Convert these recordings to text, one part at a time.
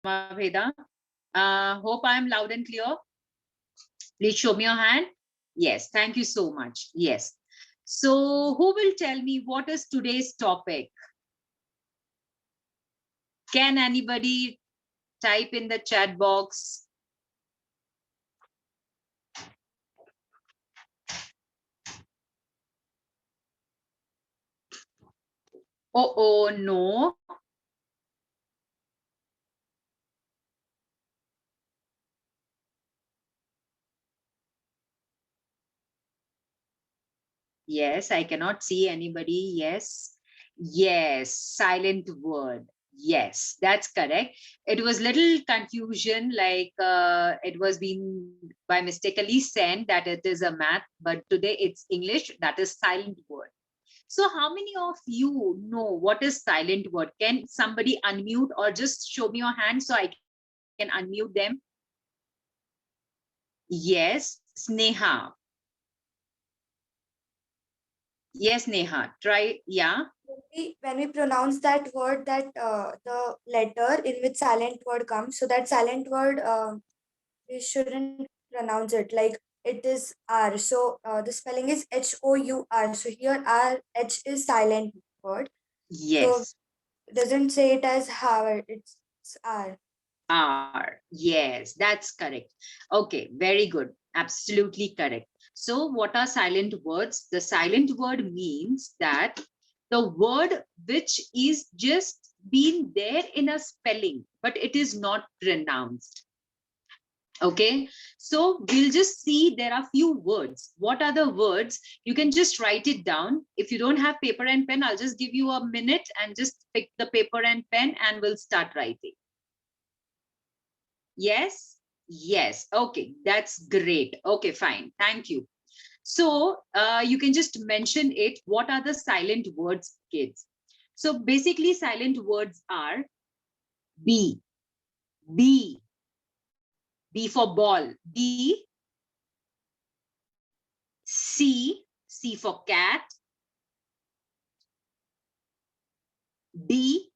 Veda. Hope I am loud and clear. Please show me your hand. Yes, thank you so much. Yes. So, who will tell me what is today's topic? Can anybody type in the chat box? Oh, no. Yes, I cannot see anybody. Yes. Yes, silent word. Yes, that's correct. It was little confusion, like it was being by mistakenly sent that it is a math, but today it's English, that is silent word. So how many of you know what is silent word? Can somebody unmute or just show me your hand so I can unmute them? Yes, Sneha. Yes, Neha. Try, yeah. When we pronounce that word, that the letter in which silent word comes, so that silent word, we shouldn't pronounce it like it is R. So the spelling is Hour. So here R, H is silent word. So Yes. it doesn't say it as Howard, it's R. Are. Yes, that's correct. Okay, very good. Absolutely correct. So, what are silent words? The silent word means that the word which is just been there in a spelling, but it is not pronounced. Okay, so we'll just see there are few words. What are the words? You can just write it down. If you don't have paper and pen, I'll just give you a minute and just pick the paper and pen and we'll start writing. Yes? Yes. Okay, that's great. Okay, fine. Thank you. So you can just mention it. What are the silent words, kids? So basically, silent words are B, B, B for ball, B, C, C for cat, D,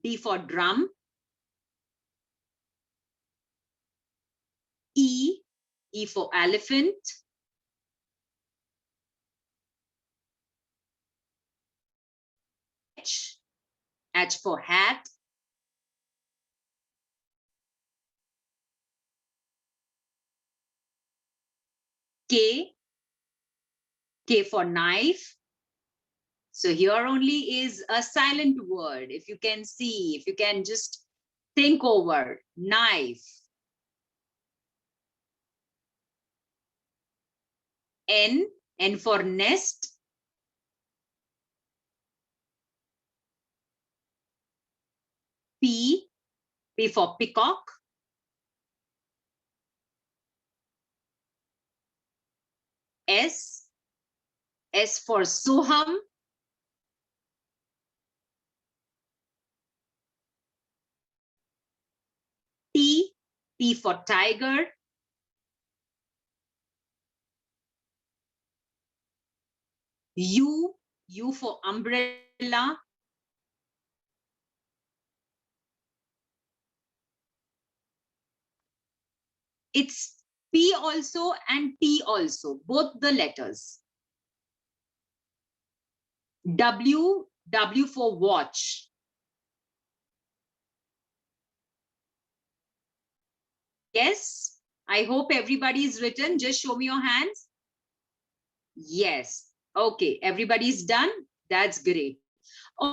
D for drum, E, E for elephant, H, H for hat, K, K for knife. So here only is a silent word. If you can see, if you can just think over, knife. N, N for nest. P, P for peacock. S, S for Soham. T, T for tiger. U, U for umbrella. It's P also and T also, both the letters. W, W for watch. Yes, I hope everybody is written. Just show me your hands. Yes. Okay, everybody's done. That's great.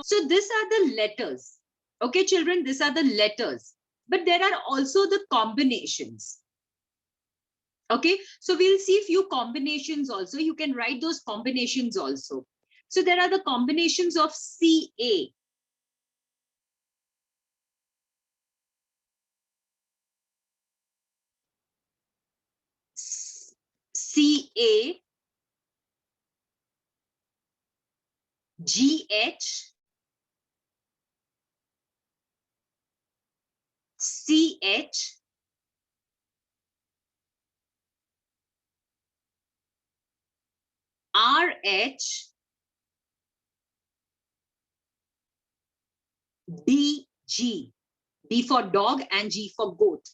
So these are the letters. Okay, children, these are the letters. But there are also the combinations. Okay, so we'll see a few combinations also. You can write those combinations also. So there are the combinations of CA. CA, GH, CH, RH, DG. D for dog and G for goat.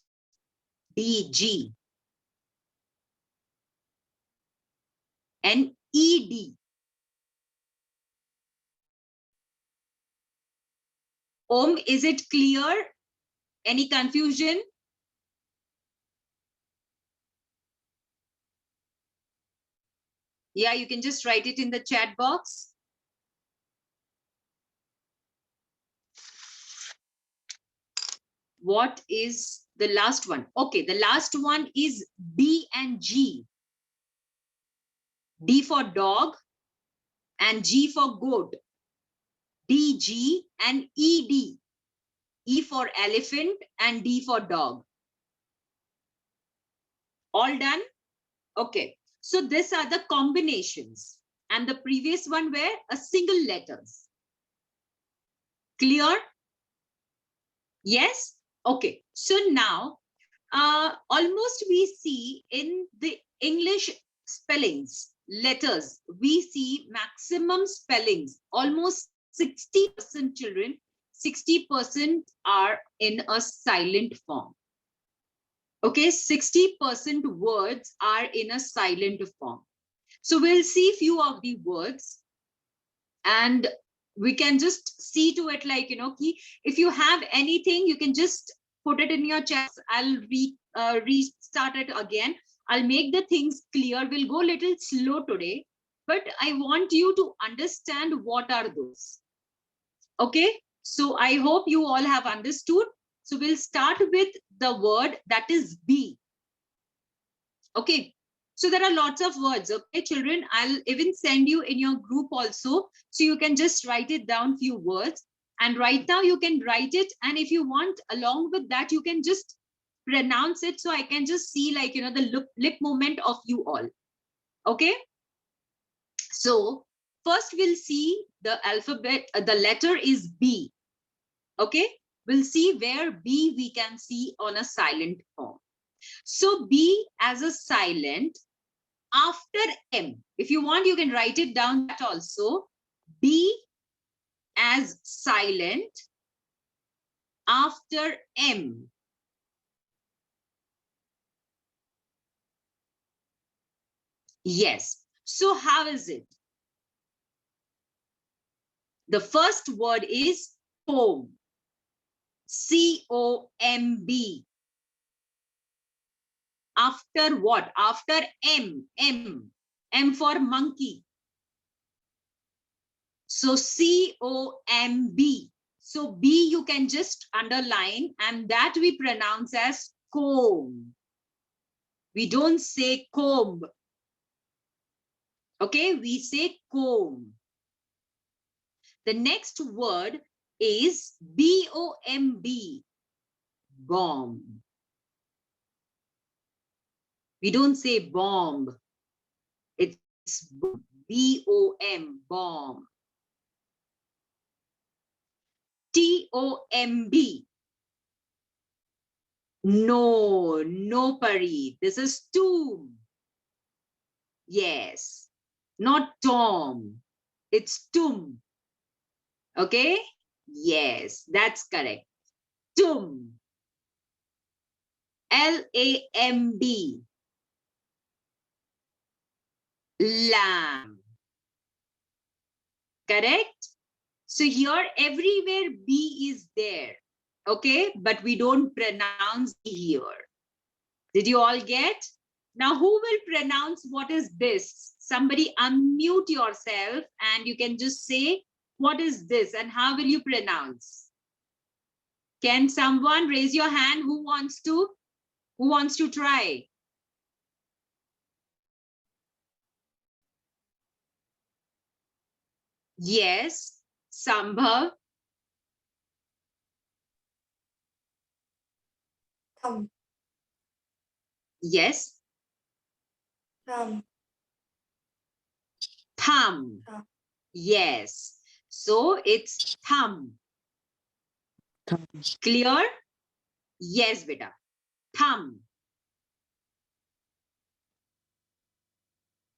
DG. And ED. Om, is it clear? Any confusion? Yeah, you can just write it in the chat box. What is the last one? Okay, the last one is D and G. D for dog and G for goat. DG and ED. E for elephant and D for dog. All done? Okay. So these are the combinations. And the previous one were a single letters. Clear? Yes? Okay. So now, almost we see in the English spellings, letters, we see maximum spellings. Almost 60% children, 60% are in a silent form. Okay, 60% words are in a silent form. So we'll see few of the words and we can just see to it, like, if you have anything, you can just put it in your chat. I'll restart it again. I'll make the things clear. We'll go a little slow today, but I want you to understand what are those. Okay, so I hope you all have understood. So we'll start with the word that is B. Okay, so there are lots of words. Okay, children, I'll even send you in your group also, so you can just write it down, few words. And right now you can write it, and if you want, along with that, you can just pronounce it, so I can just see, like, the lip movement of you all. Okay, so first we'll see the alphabet. The letter is B. Okay, we'll see where B we can see on a silent form. So B as a silent after M. If you want, you can write it down that also. B as silent after M. Yes. So how is it? The first word is comb. C-O-M-B. After what? After M. M. M for monkey. So C-O-M-B. So B you can just underline, and that we pronounce as comb. We don't say comb. Okay, we say comb. The next word is B-O-M-B. Bomb. We don't say bomb. It's B-O-M, bomb. T-O-M-B. No, no, Pari. This is tomb. Yes, not Tom. It's tomb. Okay? Yes, that's correct. Tomb. L-A-M-B. Lamb. Correct? So here everywhere B is there. Okay? But we don't pronounce B here. Did you all get? Now, who will pronounce what is this? Somebody unmute yourself and you can just say, what is this and how will you pronounce? Can someone raise your hand? Who wants to? Who wants to try? Yes, Sambhav. Thumb. Yes. Thumb. Thumb. Yes. So it's thumb. Clear? Yes, beta. Thumb.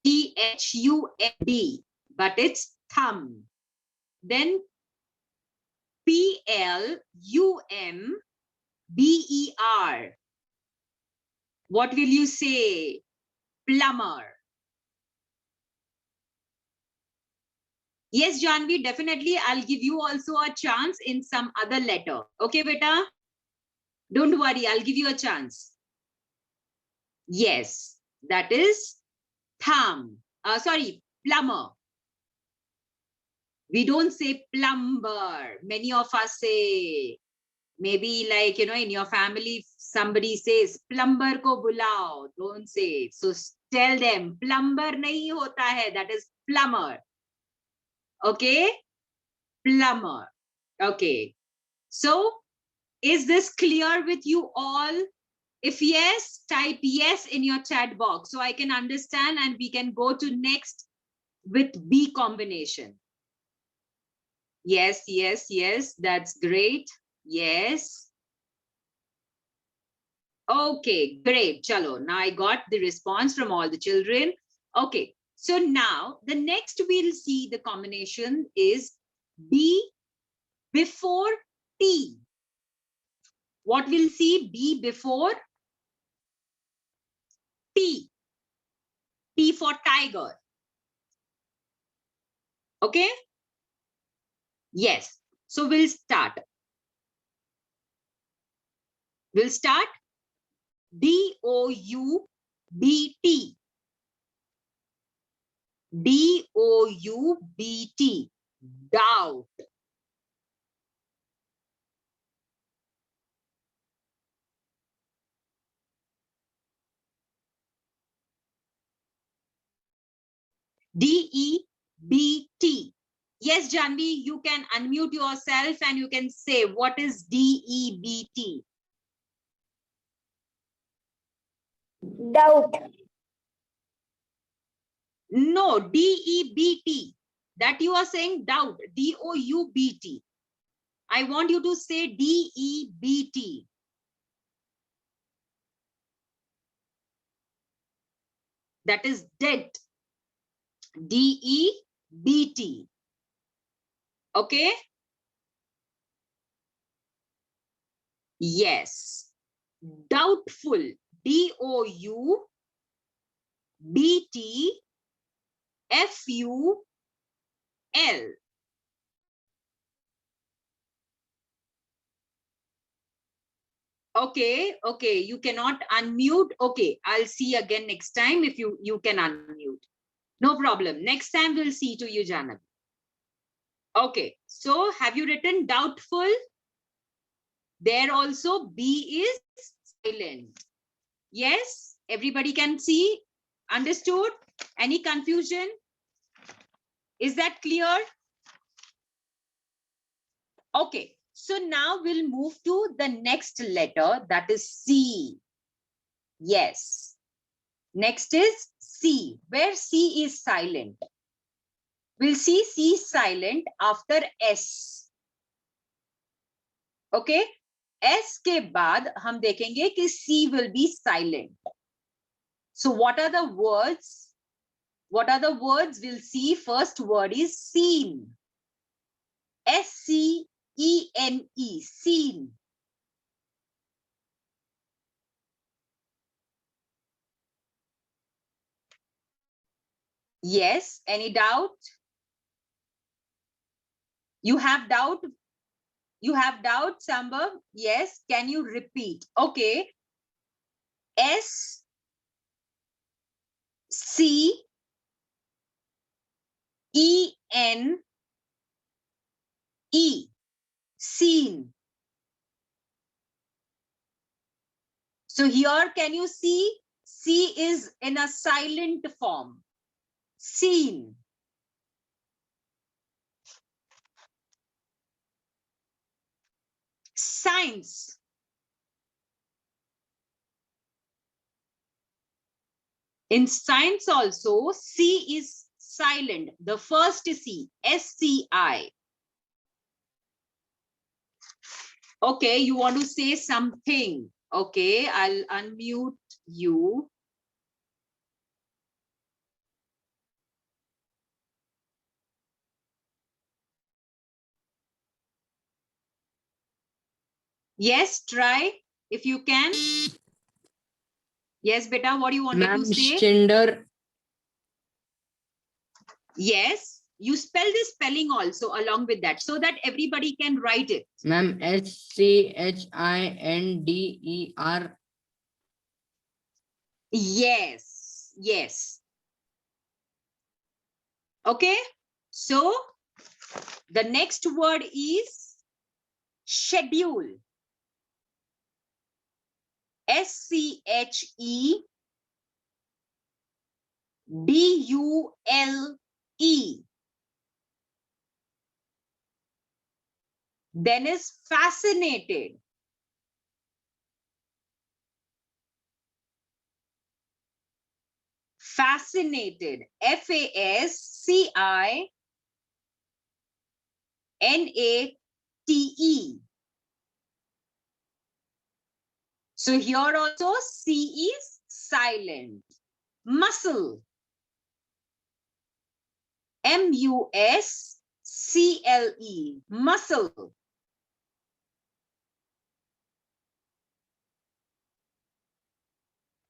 T-H-U-M-B. But it's thumb. Then P-L-U-M. B-E-R. What will you say? Plumber. Yes, Janvi, definitely. I'll give you also a chance in some other letter. Okay, beta? Don't worry, I'll give you a chance. Yes, that is thumb. Sorry, plumber. We don't say plumber. Many of us say, maybe like, you know, in your family, somebody says, plumber ko bulao. Don't say it. So tell them, plumber nahi hota hai. That is plumber. Okay? Plumber. Okay. So is this clear with you all? If yes, type yes in your chat box so I can understand and we can go to next with B combination. Yes, yes, yes, that's great. Yes. Okay, great. Chalo, now I got the response from all the children. Okay, so now the next we'll see the combination is B before T. What we'll see? B before T. T for tiger. Okay? Yes. So we'll start. We'll start D-O-U-B-T. D-O-U-B-T. Doubt. D-E-B-T. Yes, Janvi, you can unmute yourself and you can say, what is D-E-B-T? Doubt. No, D-E-B-T. That you are saying doubt. D-O-U-B-T. I want you to say D-E-B-T. That is dead. D-E-B-T. Okay? Yes. Doubtful. D-O-U-B-T-F-U-L. Okay, okay. You cannot unmute. Okay, I'll see again next time if you can unmute. No problem. Next time we'll see to you, Janavi. Okay, so have you written doubtful? There also B is silent. Yes, everybody can see. Understood? Any confusion? Is that clear? Okay, so now we'll move to the next letter, that is C. Yes. Next is C, where C is silent. We'll see C silent after S. Okay? S के बाद हम देखेंगे कि C will be silent. So what are the words? What are the words we'll see? First word is seen. S-C-E-N-E, seen. Yes, any doubt? You have doubt? You have doubt, Samba? Yes, can you repeat? Okay. S C E N E, seen. So here, can you see? C is in a silent form. Seen. Science. In science also, C is silent. The first C, S-C-I. Okay, you want to say something. Okay, I'll unmute you. Yes, try. if you can. Yes, beta, what do you wanted to say? Gender. Yes, you spell the spelling also along with that so that everybody can write it. Ma'am, SCHINDER. Yes, yes. Okay, so the next word is schedule. SCHEDULE. Then is fascinated. Fascinated. FASCINATE. So here also C is silent. Muscle. MUSCLE. Muscle.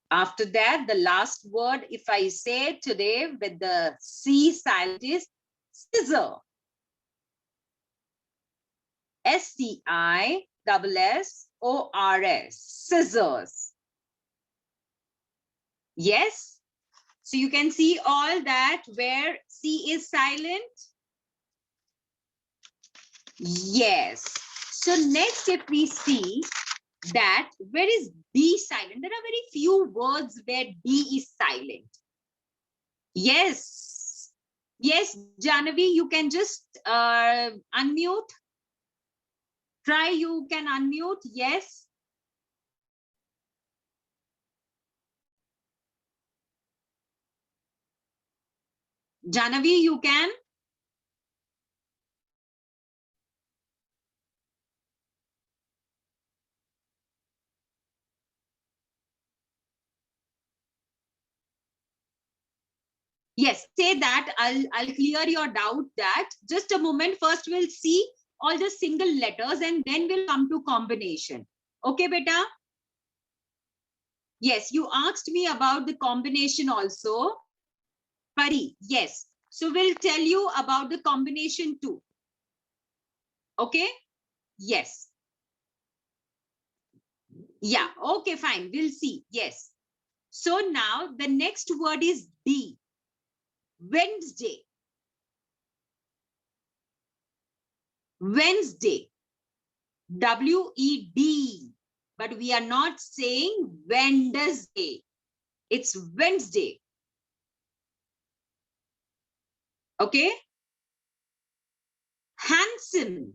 After that, the last word, if I say today with the C silent, is scissor. SCISSORS. Scissors. Yes. So you can see all that where C is silent. Yes. So next, if we see that where is D silent, there are very few words where D is silent. Yes. Yes, Janavi, you can just unmute. Try, you can unmute. Yes. Janavi, you can. Yes, say that. I'll clear your doubt that. Just a moment. First, we'll see all the single letters and then we'll come to combination. Okay, beta? Yes, you asked me about the combination also. Pari, yes. So we'll tell you about the combination too. Okay? Yes. Yeah, okay, fine. We'll see. Yes. So now the next word is D. Wednesday. Wednesday. WED. But we are not saying Wednesday. It's Wednesday. Okay? Handsome.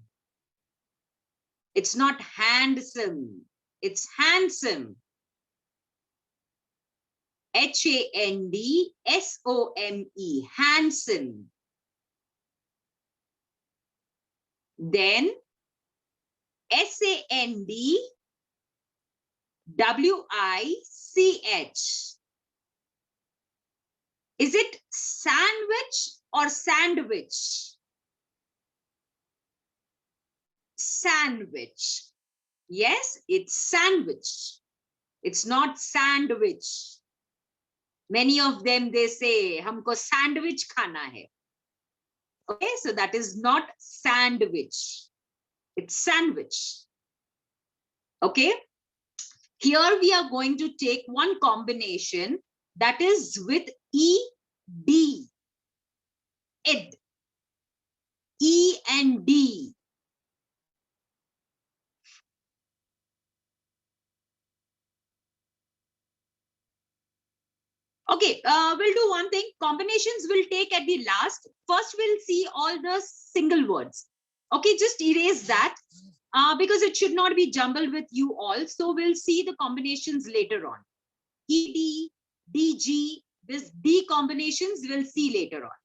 It's not handsome. It's handsome. HANDSOME. Handsome. Then SANDWICH. Is it sandwich or sandwich? Sandwich. Yes, it's sandwich. It's not sandwich. Many of them, they say, humko sandwich khana hai. Okay, so that is not sandwich. It's sandwich. Okay. Here we are going to take one combination that is with ED. Ed. E and D. Okay, we'll do one thing. Combinations we'll take at the last. First, we'll see all the single words. Okay, just erase that because it should not be jumbled with you all. So we'll see the combinations later on. ED, DG, this D combinations we'll see later on.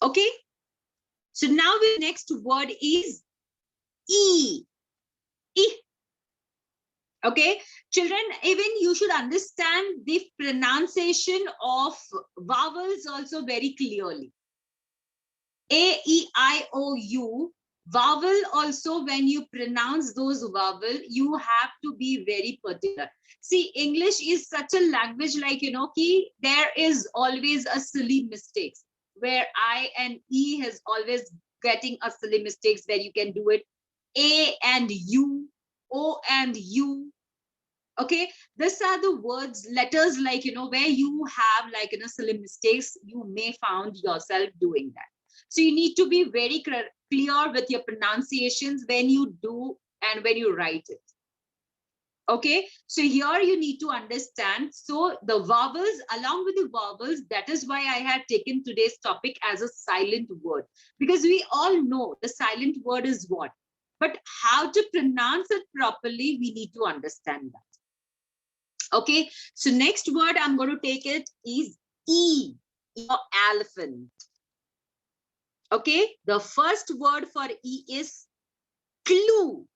Okay, so now the next word is E. E. Okay, children, even you should understand the pronunciation of vowels also very clearly. A, E, I, O, U. Vowel also, when you pronounce those vowel, you have to be very particular. See, English is such a language, like, ki there is always a silly mistakes where I and E has always getting a silly mistakes where you can do it A and U, O and U. Okay, these are the words, letters, like, where you have, like, silly mistakes, you may found yourself doing that. So you need to be very clear with your pronunciations when you do and when you write it. Okay, so here you need to understand. So the vowels, along with the vowels, that is why I had taken today's topic as a silent word, because we all know the silent word is what, but how to pronounce it properly, we need to understand that. Okay, so next word I'm going to take it is E, your elephant. Okay, the first word for E is clue.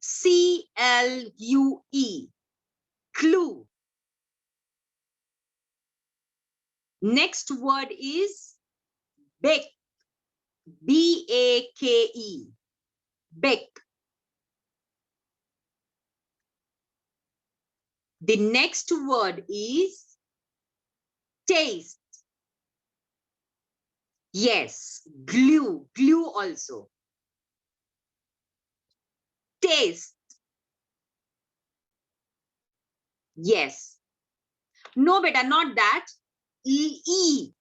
C-L-U-E, clue. Next word is bake, B-A-K-E, bake. The next word is taste. Yes, glue, glue also. Taste. Yes. No, beta, not that. E.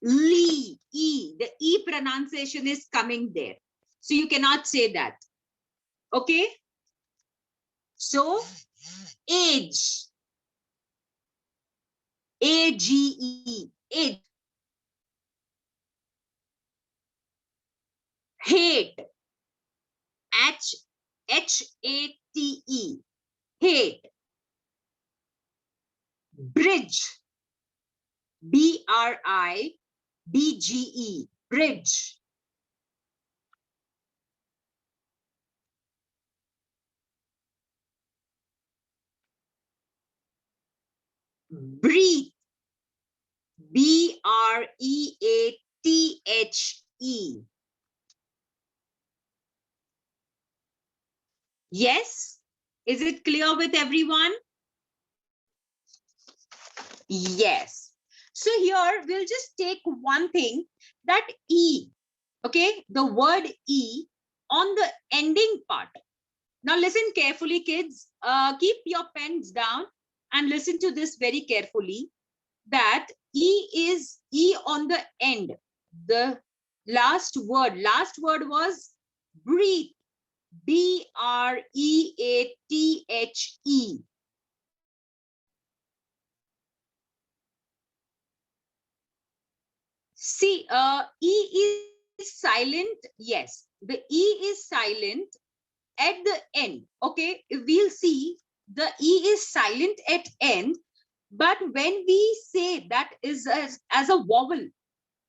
Lee, E. The E pronunciation is coming there. So you cannot say that. Okay. So age. A-G-E. Age. Hate. H-H-A-T-E. Hate. Bridge. B-R-I-D-G-E. Bridge. Breathe. B-R-E-A-T-H-E. Yes? Is it clear with everyone? Yes. So here we'll just take one thing, that E. Okay, the word E on the ending part. Now listen carefully, kids. Keep your pens down and listen to this very carefully. That E is E on the end. The last word was breathe. B-R-E-A-T-H-E. See, E is silent. Yes, the E is silent at the end. Okay, we'll see the E is silent at end. But when we say that is as a vowel,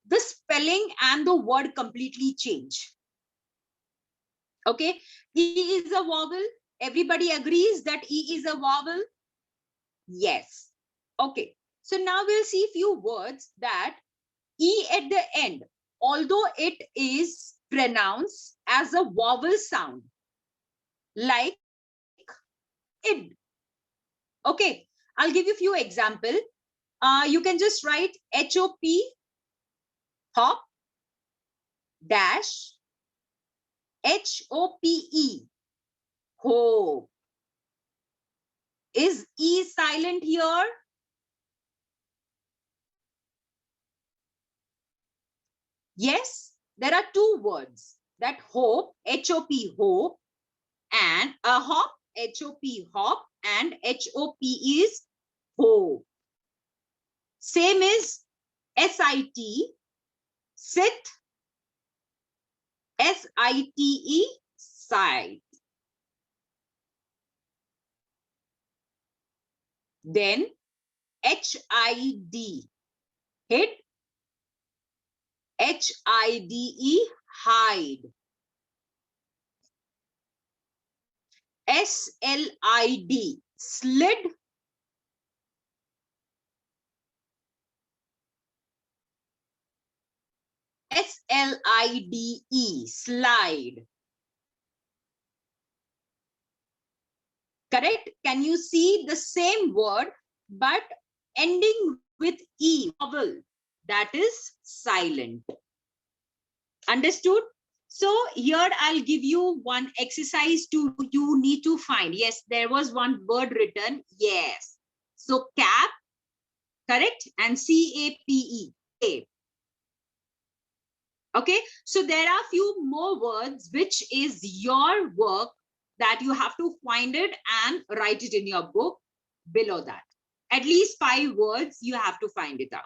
the spelling and the word completely change. Okay, E is a vowel. Everybody agrees that E is a vowel? Yes. Okay, so now we'll see few words that E at the end, although it is pronounced as a vowel sound, like id. Okay, I'll give you a few examples. You can just write H-O-P, hop, dash, H-O-P-E, hope. Is E silent here? Yes, there are two words, that hope, H-O-P, hope, and a hop, H-O-P, hop, and H-O-P is hope. Same is S-I-T, sit, S-I-T-E, sight. Then H-I-D, hid, H-I-D-E, hide. S-L-I-D, slid. S-L-I-D-E, slide. Correct? Can you see the same word, but ending with E, vowel? That is silent. Understood? So here I'll give you one exercise to you need to find. Yes, there was one word written. Yes. So cap, correct? And C-A-P-E. Okay. So there are few more words, which is your work that you have to find it and write it in your book below that. At least 5 words you have to find it out.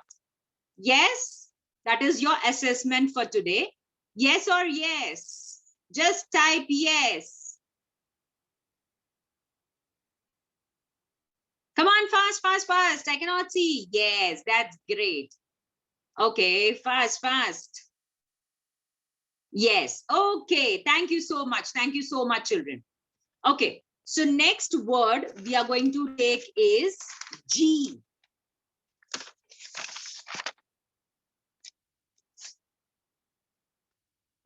Yes, that is your assessment for today. Yes or yes? Just type yes. Come on, fast, fast, fast. I cannot see. Yes, that's great. Okay, fast, fast. Yes. Okay, thank you so much. Thank you so much, children. Okay, so next word we are going to take is G.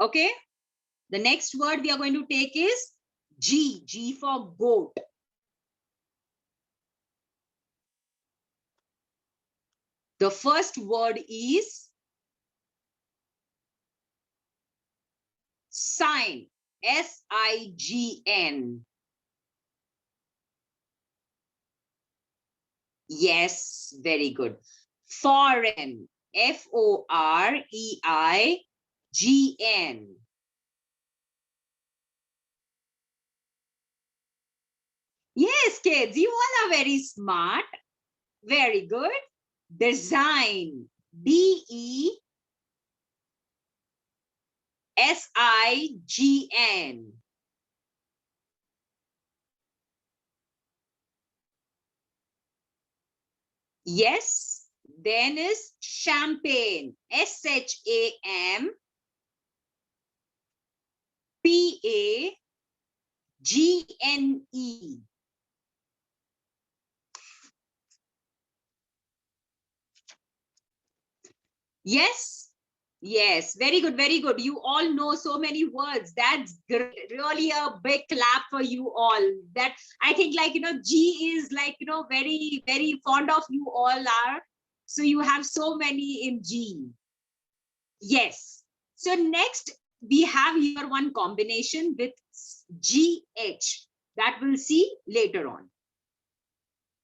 Okay, the next word we are going to take is G. G for goat. The first word is sign. S-I-G-N. Yes, very good. Foreign. F-O-R-E-I-G-N. Yes, kids, you all are very smart. Very good. Design. D-E-S-I-G-N. Yes. Then is champagne. S-H-A-M-P-A-G-N-E. Yes. Yes, very good, very good. You all know so many words. That's great. Really a big clap for you all. That I think, like, G is like, very, very fond of you all are. So you have so many in G. Yes. So next we have here one combination with GH that we'll see later on.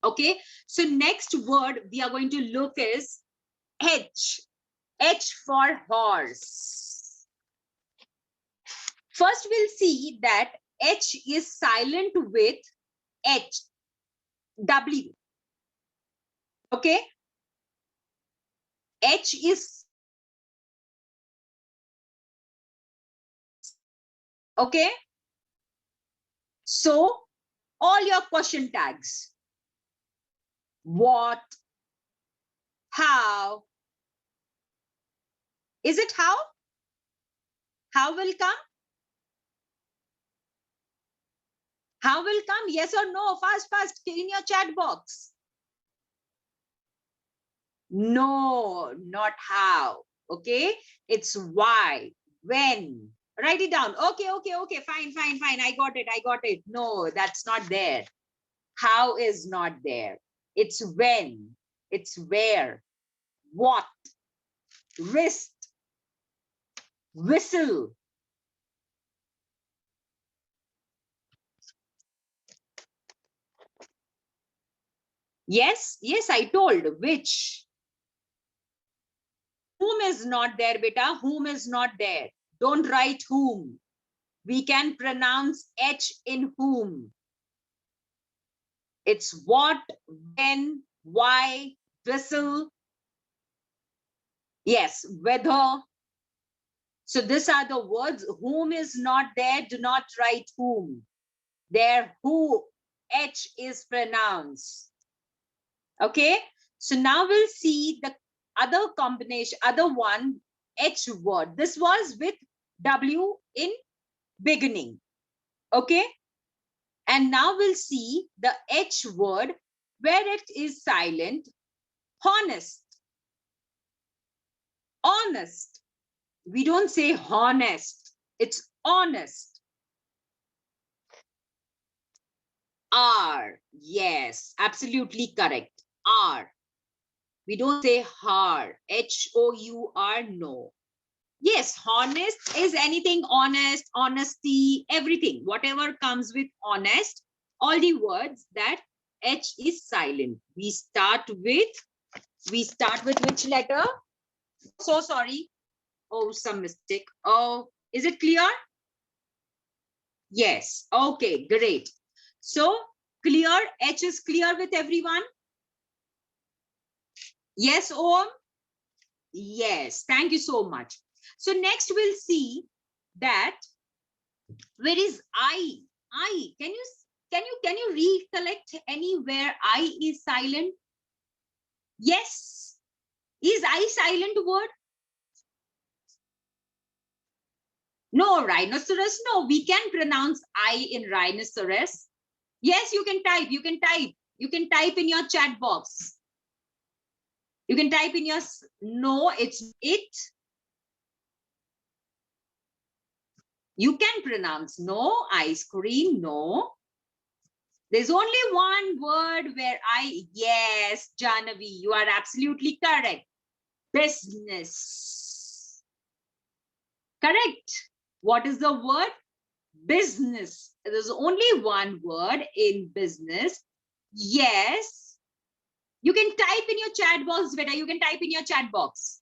Okay. So next word we are going to look is H. H for horse. First, we'll see that H is silent with H, W. Okay. H is, okay. So, all your question tags. What? How? Is it how? How will come? How will come? Yes or no? Fast, fast, in your chat box. No, not how. Okay. It's why, when. Write it down. Okay, okay, okay. Fine, fine, fine. I got it. I got it. No, that's not there. How is not there. It's when. It's where. What. Wrist. Whistle. Yes, yes, I told. Which. Whom is not there, beta? Whom is not there? Don't write whom. We can pronounce H in whom. It's what, when, why, whistle. Yes, whether. So these are the words. Whom is not there, do not write whom. There, who, H is pronounced. Okay, so now we'll see the other combination, other one, H word. This was with W in beginning. Okay, and now we'll see the H word where it is silent. Honest. Honest. We don't say honest. It's honest. R. Yes, absolutely correct. R. We don't say har. H-O-U-R. No. Yes, honest is anything honest, honesty, everything. Whatever comes with honest, all the words that H is silent. We start with which letter? So sorry. Oh, some mistake. Oh, is it clear? Yes. Okay, great. So clear, H is clear with everyone? Yes, Om? Yes, thank you so much. So next we'll see that where is I? I, can you recollect anywhere I is silent? Yes. Is I silent word? No, rhinoceros. No, we can pronounce I in rhinoceros. Yes, you can type. You can type. You can type in your chat box. You can type in your no, it's it. You can pronounce no, ice cream, no. There's only one word where I, yes, Janavi, you are absolutely correct. Business. Correct. What is the word? Business. There's only one word in business. Yes. You can type in your chat box, Veda. You can type in your chat box.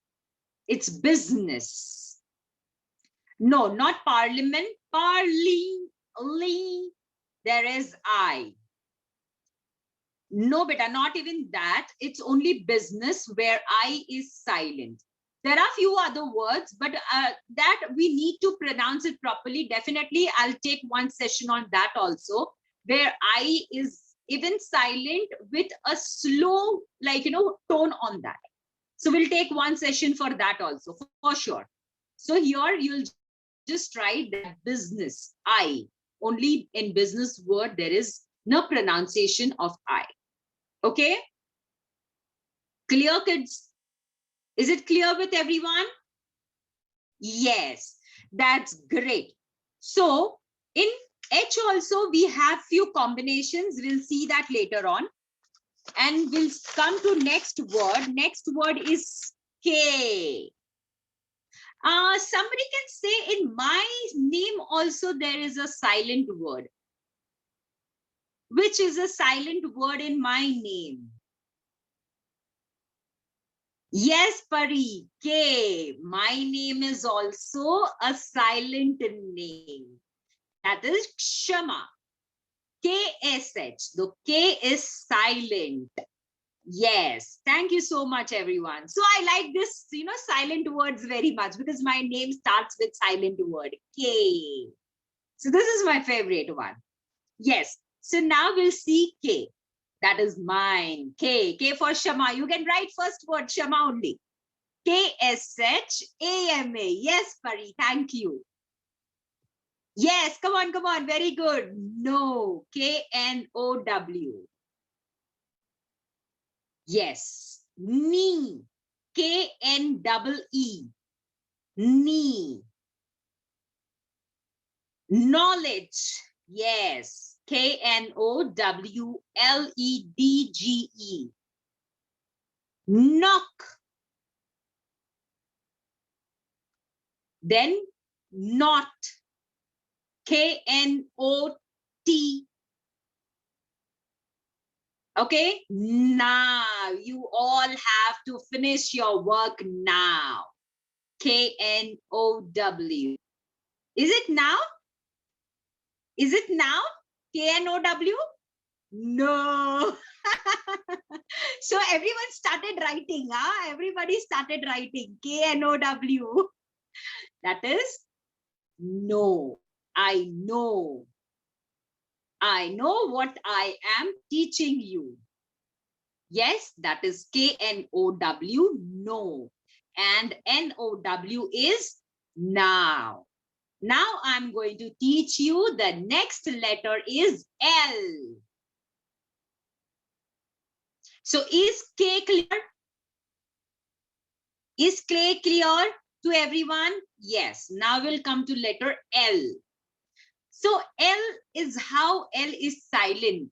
It's business. No, not parliament. Parli. There is I. No, beta, not even that. It's only business where I is silent. There are few other words, but that we need to pronounce it properly. Definitely, I'll take one session on that also, where I is even silent with a slow, tone on that. So we'll take one session for that also, for sure. So here you'll just write that business, I. Only in business word, there is no pronunciation of I. Okay? Clear, kids? Is it clear with everyone? Yes, that's great. So in H also, we have few combinations. We'll see that later on. And we'll come to next word. Next word is K. Somebody can say in my name also there is a silent word. Which is a silent word in my name? Yes, Pari, K. My name is also a silent name. That is Kshama. KSH. The K is silent. Yes. Thank you so much, everyone. So I like this, silent words very much because my name starts with silent word, K. So this is my favorite one. Yes. So now we'll see K. That is mine. K. K for Shama. You can write first word Shama only. K-S-H-A-M-A. Yes, Pari. Thank you. Yes. Come on. Come on. Very good. No. K-N-O-W. Yes. Knee. K-N-E-E. Knee. Knowledge. Yes. K-N-O-W-L-E-D-G-E. Knock. Then not. K-N-O-T. Okay, now you all have to finish your work now. K-N-O-W. Is it now? Is it now? K-N-O-W? No. So everyone started writing. Everybody started writing K-N-O-W. That is no. I know. I know what I am teaching you. Yes, that is K-N-O-W, no. And N-O-W is now. Now I'm going to teach you the next letter is L. So is K clear? Is K clear to everyone? Yes. Now we'll come to letter L. So L is how L is silent.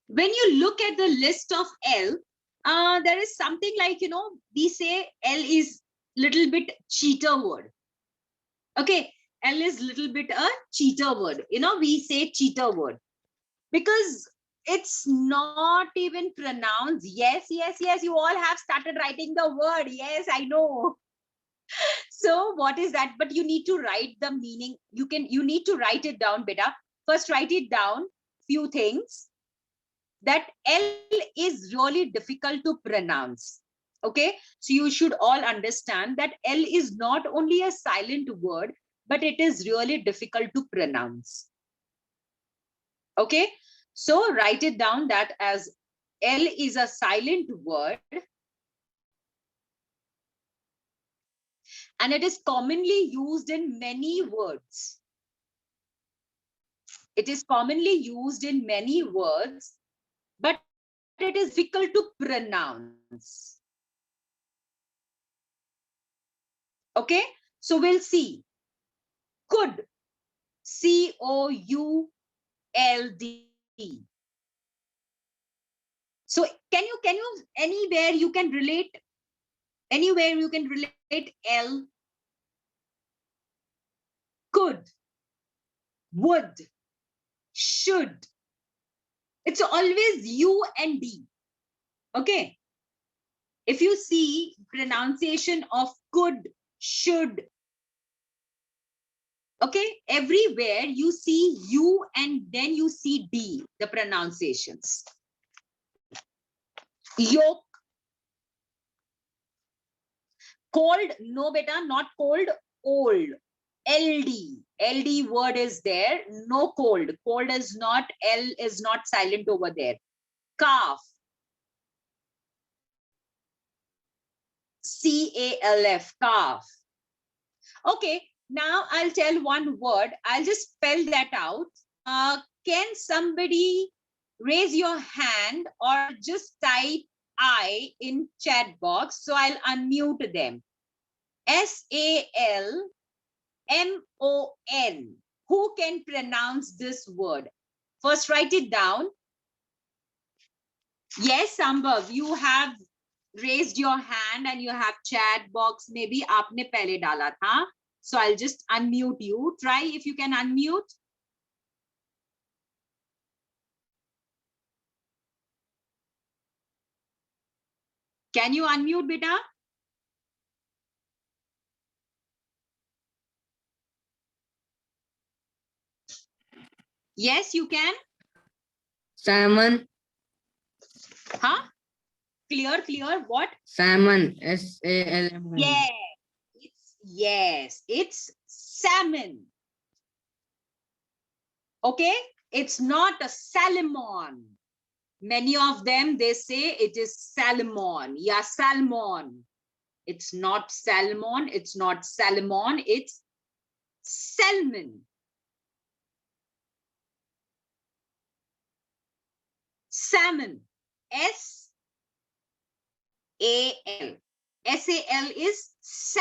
When you look at the list of L, there is something like, we say L is little bit cheater word. Okay, L is little bit a cheater word. We say cheater word because it's not even pronounced. Yes, yes, yes. You all have started writing the word. Yes, I know. So what is that? But you need to write the meaning. You need to write it down, beta. First, write it down. Few things that L is really difficult to pronounce. Okay, so you should all understand that L is not only a silent word, but it is really difficult to pronounce. Okay, so write it down that as L is a silent word and it is commonly used in many words. It is commonly used in many words, but it is difficult to pronounce. Okay, so we'll see. Could, COULD. So can you anywhere you can relate L? Could, would, should. It's always U and D. Okay, if you see pronunciation of could, should, okay, everywhere you see U and then you see D, the pronunciations. Yoke. Cold, no beta, not cold, old. LD word is there, no cold. Cold is not, L is not silent over there. Calf. CALF, calf. Okay, now I'll tell one word. I'll just spell that out. Can somebody raise your hand or just type I in chat box? So I'll unmute them. SALMON. Who can pronounce this word? First, write it down. Yes, Sambhav, you have raised your hand and you have chat box. Maybe aapne pehle dala tha. So I'll just unmute you. Try if you can unmute. Can you unmute, beta? Yes, you can. Salmon. Huh? Clear. What? Salmon. SALMON. Yes, it's salmon. Okay, it's not a salmon. Many of them, they say it is salmon. Yeah, salmon. It's not salmon. It's not salmon. It's salmon. Salmon. SAL. SAL is sa.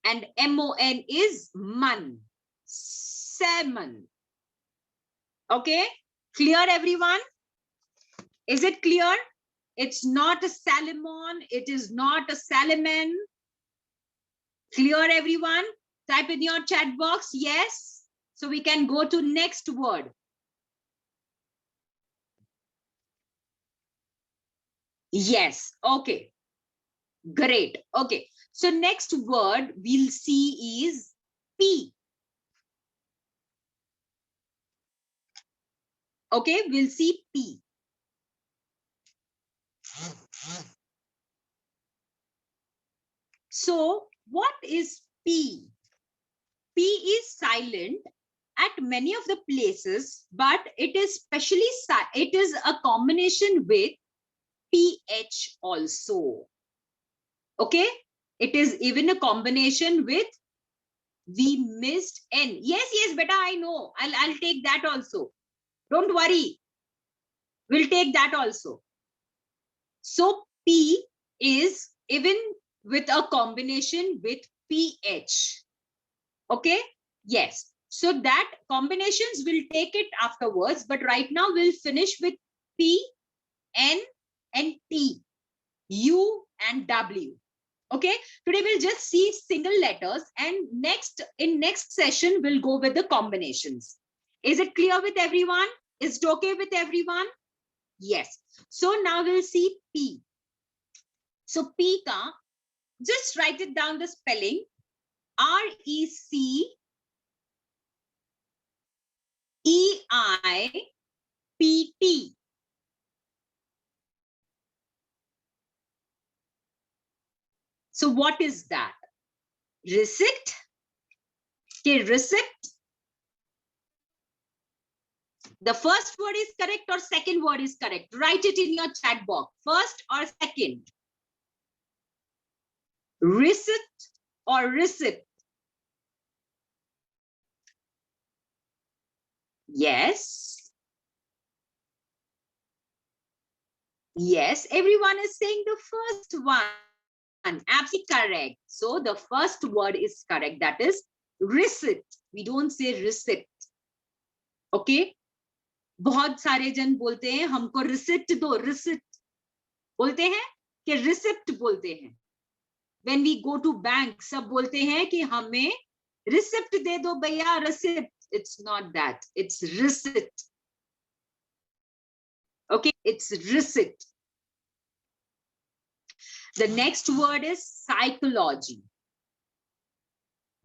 And MON is man. Salmon. Okay, clear everyone? Is it clear? It's not a salmon. It is not a salmon. Clear everyone? Type in your chat box yes. So we can go to next word. Yes. Okay. Great. Okay. So next word we'll see is P. Okay. We'll see P. So what is P? P is silent at many of the places, but it is it is a combination with PH also. Okay, it is even a combination with, we missed N. Yes, beta, I know. I'll take that also. Don't worry. We'll take that also. So P is even with a combination with PH. Okay, yes. So that combinations will take it afterwards, but right now we'll finish with P, N, and T, U, and W. Okay, today we'll just see single letters, and in next session we'll go with the combinations. Is it clear with everyone? Is it okay with everyone? Yes. So now we'll see P. So P ka, just write it down the spelling. RECEIPT. So what is that? Receipt? Okay, receipt. The first word is correct or second word is correct? Write it in your chat box. First or second? Receipt or receipt? Yes. Yes, everyone is saying the first one. Absolutely correct. So the first word is correct. That is receipt. We don't say receipt. Okay. बहुत सारे जन बोलते हैं हमको receipt दो, receipt बोलते हैं कि रिसिप्ट बोलते हैं. When we go to bank, सब बोलते हैं कि हमें रिसिप्ट दे दो भैया, receipt. It's not that. It's receipt. Okay, it's receipt. The next word is psychology.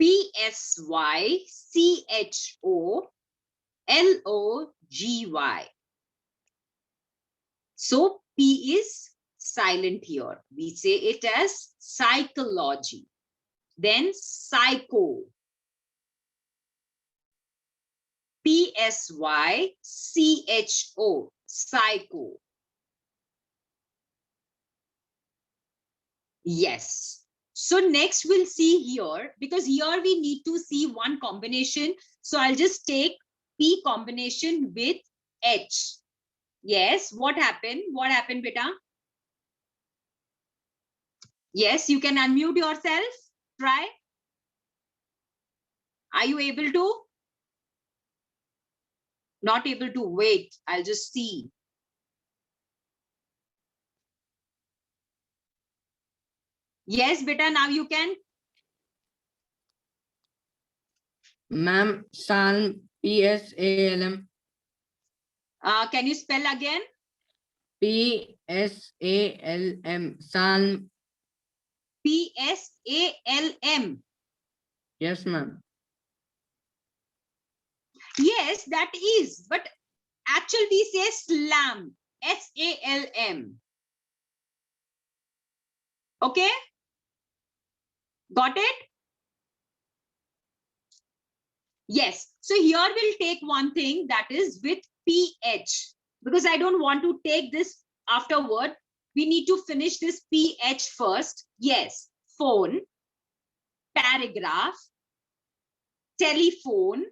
PSYCHOLOGY. So P is silent here. We say it as psychology. Then psycho. PSYCHO. Psycho. Yes. So next we'll see here, because here we need to see one combination. So I'll just take P combination with H. Yes, what happened? What happened, beta? Yes, you can unmute yourself. Try. Are you able to? Not able to? Wait, I'll just see. Yes, beta, now you can. Ma'am, Psalm, PSALM. Can you spell again? PSALM. Psalm. PSALM. Yes, ma'am. Yes, that is. But actually we say slam. SALM. Okay? Got it? Yes. So here we'll take one thing, that is with PH. Because I don't want to take this afterward. We need to finish this PH first. Yes. Phone, paragraph, telephone.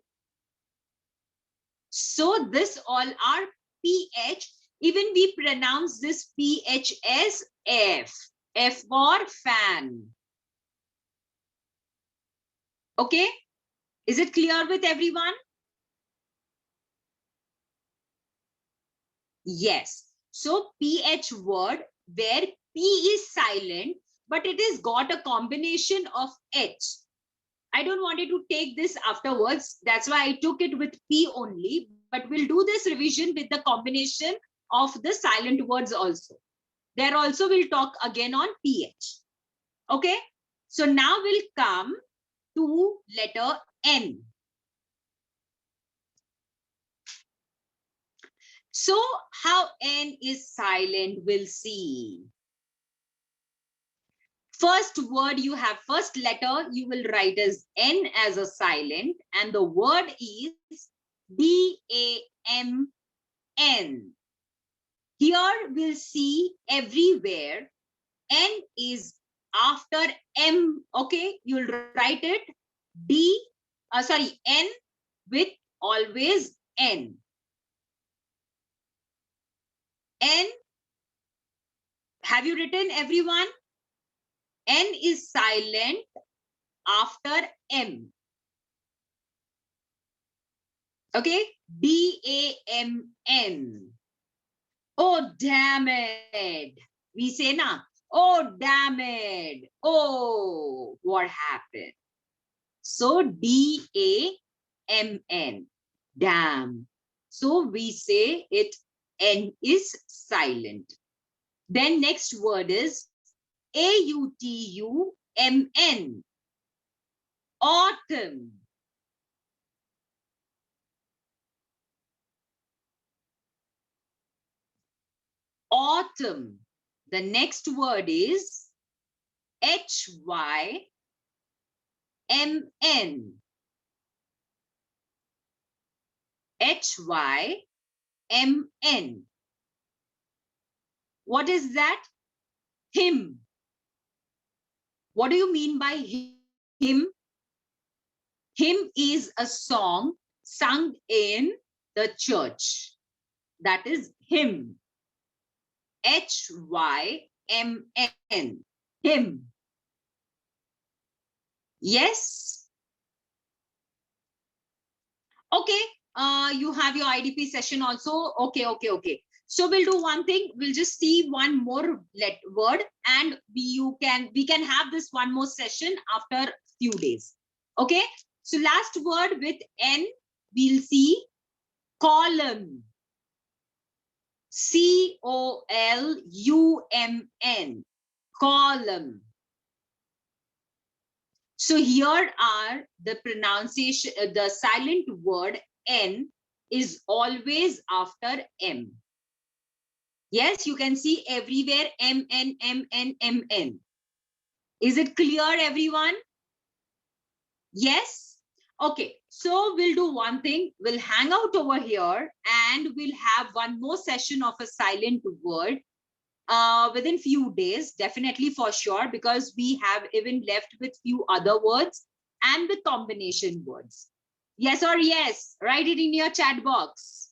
So this all are PH. Even we pronounce this PH as F. F for fan. Okay? Is it clear with everyone? Yes. So PH word where P is silent, but it has got a combination of H. I don't want you to take this afterwards. That's why I took it with P only. But we'll do this revision with the combination of the silent words also. There also we'll talk again on PH. Okay. So now we'll come to letter N. So how N is silent, we'll see. First word you have, first letter you will write as N as a silent, and the word is DAMN. Here we'll see everywhere N is after M. Okay, you'll write it N with always N. N, Have you written, everyone? N is silent after M. Okay, D-A-M-N. Oh, damn it. We say na, oh, damn it. Oh, what happened? So D-A-M-N, damn. So we say it, N is silent. Then next word is A-U-T-U-M-N, autumn. Autumn. The next word is H-Y-M-N. H-Y-M-N. What is that? Hymn. What do you mean by hymn? Hymn is a song sung in the church. That is hymn. H-Y-M-N. Hymn. Yes. Okay. You have your IDP session also. Okay. So we'll do one thing. We'll just see one more word, and we can have this one more session after few days. Okay. So last word with N, we'll see column. C-O-L-U-M-N. Column. So here are the pronunciation, the silent word N is always after M. Yes, you can see everywhere M, N, M, N, M, N. Is it clear, everyone? Yes? Okay, so we'll do one thing. We'll hang out over here and we'll have one more session of a silent word within few days, definitely for sure, because we have even left with few other words and with combination words. Yes or yes? Write it in your chat box.